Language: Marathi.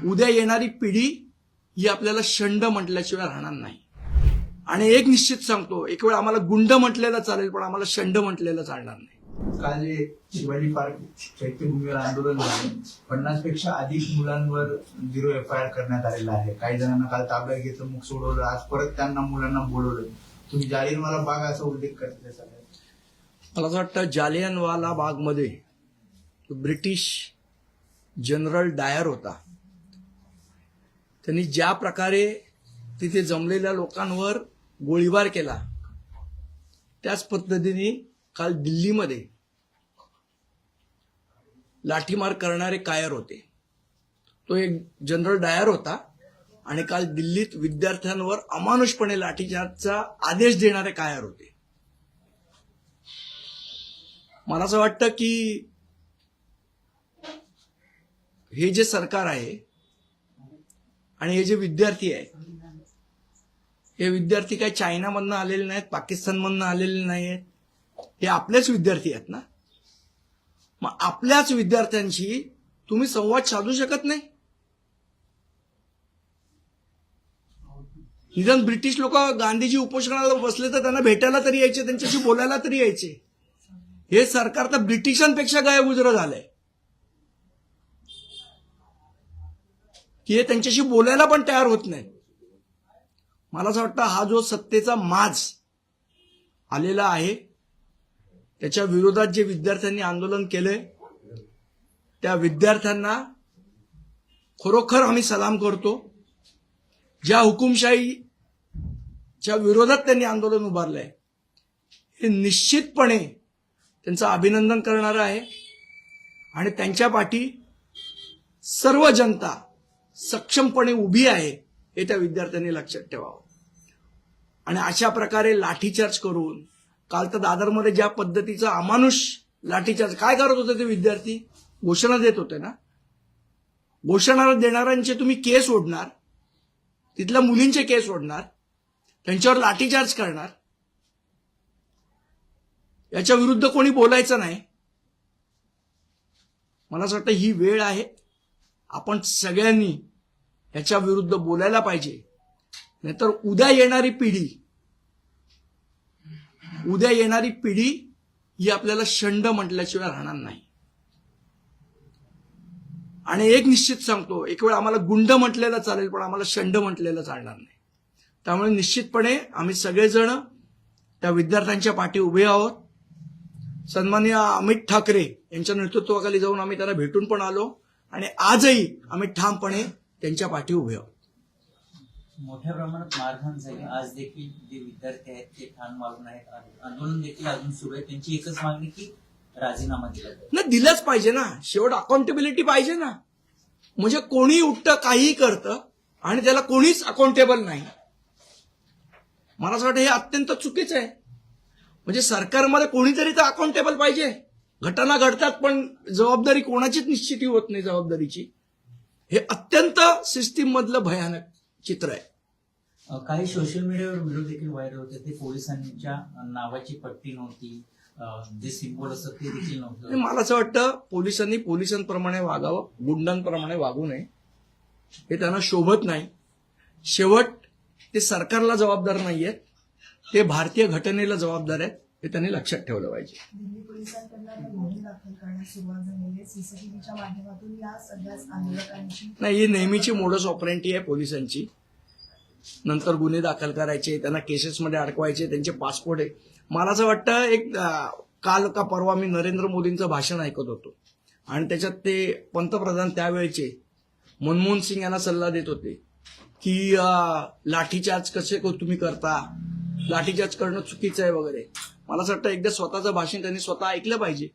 उद्या येणारी पिढी ही आपल्याला शंड म्हटल्याशिवाय राहणार नाही. आणि एक निश्चित सांगतो, एक वेळ आम्हाला गुंड म्हटलेलं चालेल, पण आम्हाला शंड म्हटलेलं चालणार नाही. काल जे शिवाजी पार्क चैत्यभूमीवर आंदोलन झाले, 50 पेक्षा अधिक मुलांवर 0 FIR करण्यात आलेला आहे. काही जणांना काल ताब्यात घेतलं, मग सोडवलं, आज परत त्यांना मुलांना बोलवलं. तुम्ही जालियनवाला बाग असा उल्लेख करताय सगळ्यात. मला असं वाटतं जालियनवाला बागमध्ये ब्रिटिश जनरल डायर होता. त्यांनी ज्या प्रकारे तिथे जमलेल्या लोकांवर गोळीबार केला, त्याच पद्धतीने काल दिल्लीमध्ये लाठीमार करणारे कायर होते. तो एक जनरल डायर होता आणि काल दिल्लीत विद्यार्थ्यांवर अमानुषपणे लाठीचार्जचा आदेश देणारे कायर होते. मला असं वाटतं की हे जे सरकार आहे आणि हे जे विद्यार्थी आहे, हे विद्यार्थी काय चायनामधनं आलेले नाहीत, पाकिस्तानमधनं आलेले नाहीत, हे आपलेच विद्यार्थी आहेत ना. मग आपल्याच विद्यार्थ्यांशी तुम्ही संवाद साधू शकत नाही? निदान ब्रिटिश लोक गांधीजी उपोषणाला बसले तर त्यांना भेटायला तरी यायचे, त्यांच्याशी बोलायला तरी यायचे. हे सरकार तर ब्रिटिशांपेक्षा गायबुजरं झालंय की हे त्यांच्याशी बोलायला पण तयार होत नाही. मला असं वाटतं हा जो सत्तेचा माज आलेला आहे, त्याच्या विरोधात जे विद्यार्थ्यांनी आंदोलन केलंय, त्या विद्यार्थ्यांना खरोखर आम्ही सलाम करतो. ज्या हुकुमशाहीच्या विरोधात त्यांनी आंदोलन उभारलंय, हे निश्चितपणे त्यांचं अभिनंदन करणारं आहे. आणि त्यांच्या पाठी सर्व जनता सक्षमपणे उभी आहे, हे त्या विद्यार्थ्यांनी लक्षात ठेवावं. आणि अशा प्रकारे लाठीचार्ज करून, काल तर दादरमध्ये ज्या पद्धतीचा अमानुष लाठीचार्ज, काय करत होते ते विद्यार्थी? घोषणा देत होते ना. घोषणा देणाऱ्यांचे तुम्ही केस ओढणार, तिथल्या मुलींचे केस ओढणार, त्यांच्यावर लाठीचार्ज करणार, याच्या विरुद्ध कोणी बोलायचं नाही. मला असं वाटतं ही वेळ आहे, आपण सगळ्यांनी याच्या विरुद्ध बोलायला पाहिजे. नाहीतर उद्या येणारी पिढी ही आपल्याला शंड म्हटल्याशिवाय राहणार नाही. आणि एक निश्चित सांगतो, एक वेळ आम्हाला गुंड म्हटलेलं चालेल, पण आम्हाला शंड म्हटलेलं चालणार नाही. त्यामुळे निश्चितपणे आम्ही सगळेजण त्या विद्यार्थ्यांच्या पाठी उभे आहोत. सन्माननीय अमित ठाकरे यांच्या नेतृत्वाखाली जाऊन आम्ही त्यांना भेटून पण आलो आणि आजही आम्ही ठामपणे त्यांच्या पाठी उभे आहोत. मोठ्या प्रमाणात मारहाण झाली. आज देखील जे विद्यार्थी आहेत ते ठाण मारून आहेत, आंदोलन देखील अजून सुरू आहे. त्यांची एकच मागणी की राजीनामा दिला ना. दिलंच पाहिजे ना. शेवट अकाउंटेबिलिटी पाहिजे ना. म्हणजे कोणी उठतं, काहीही करतं आणि त्याला कोणीच अकाउंटेबल नाही. मला असं वाटतं हे अत्यंत चुकीचं आहे. म्हणजे सरकारमध्ये कोणीतरी तर अकाउंटेबल पाहिजे. घटना घडतात पण जबाबदारी कोणाचीच निश्चिती होत नाही जबाबदारीची. हे अत्यंत सिस्टीम मधलं भयानक चित्र आहे. काही सोशल मीडियावर व्हिडिओ देखील व्हायरल होते. ते पोलिसांच्या नावाची पट्टी नव्हती, जे सिम्बॉल असतं ते देखील नव्हतं. मला असं वाटतं पोलिसांनी पोलिसांप्रमाणे वागावं, गुंडांप्रमाणे वागू नये. हे त्यांना शोभत नाही. शेवट ते सरकारला जबाबदार नाहीयेत, ते भारतीय घटनेला जबाबदार आहेत. हे त्यांनी लक्षात ठेवलं पाहिजे. दिल्ली पोलिसांकडून गुन्हे दाखल करण्यास सुरुवात झालेली आहे. सीसीटीव्हीच्या माध्यमातून या सगळ्याच आंदोलकांची नाही, ही नेहमीची मोडस ऑपरेंटी आहे पोलिसांची. नंतर गुन्हे दाखल करायचे, त्यांना केसेसमध्ये अडकवायचे, त्यांचे पासपोर्ट आहे. मला असं वाटतं एक काल का परवा मी नरेंद्र मोदींचं भाषण ऐकत होतो आणि त्याच्यात ते पंतप्रधान त्यावेळेचे मनमोहन सिंग यांना सल्ला देत होते की लाठीचार्ज कसे तुम्ही करता, लाठीचार्ज करणं चुकीचं आहे वगैरे. मला असं वाटतं एकदा स्वतःचं भाषण त्यांनी स्वतः ऐकलं पाहिजे.